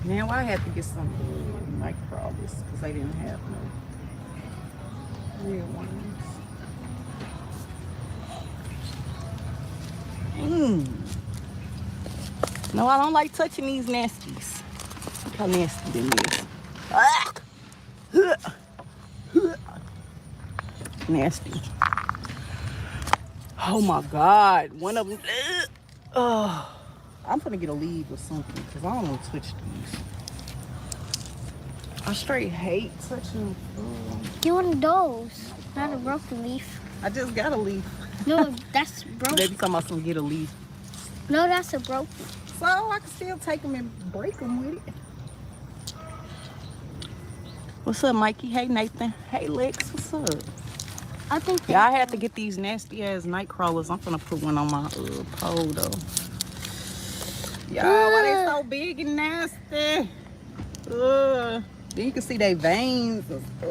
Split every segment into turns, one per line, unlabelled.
Now I had to get some Nightcrawlers because they didn't have no real ones. No, I don't like touching these nasties. Look how nasty them is. Ah! Nasty. Oh my God. One of them. Oh, I'm gonna get a lead or something because I don't want to touch these. I straight hate touching food.
Get one of those, not a broken leaf.
I just got a leaf.
No, that's broken.
They be talking about some get a leaf.
No, that's a broken.
So I can still take them and break them with it. What's up, Mikey? Hey, Nathan. Hey, Lex. What's up?
I think.
Yeah, I had to get these nasty ass Nightcrawlers. I'm gonna put one on my pole though. Y'all, why they so big and nasty? Then you can see their veins.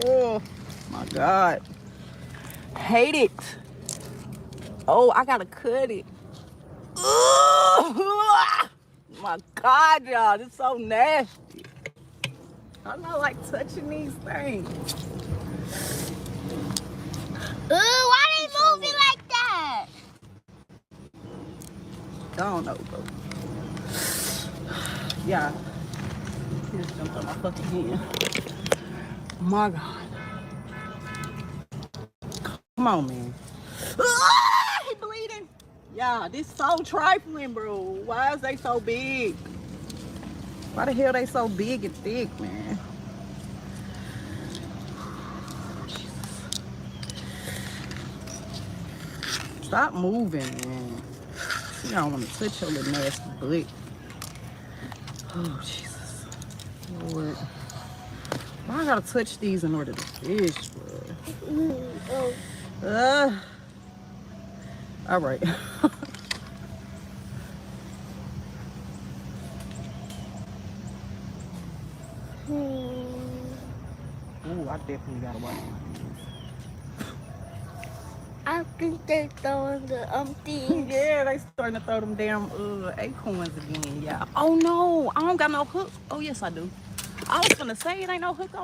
Oh my God. Hate it. Oh, I gotta cut it. Oh my God, y'all, this is so nasty. I'm not like touching these things.
Why they moving like that?
I don't know, bro. Yeah. He just jumped on my fucking hand. My God. Come on, man. He bleeding. Yeah, this so trifling, bro. Why is they so big? Why the hell they so big and thick, man? Stop moving, man. You don't want to touch your little nasty butt. Oh, Jesus. Lord. Why I gotta touch these in order to fish, bro? All right. Oh, I definitely gotta watch my hands.
I think they're throwing the things.
Yeah, they starting to throw them damn acorns again, yeah. Oh no, I don't got no hook. Oh yes, I do. I was gonna say it ain't no hook on.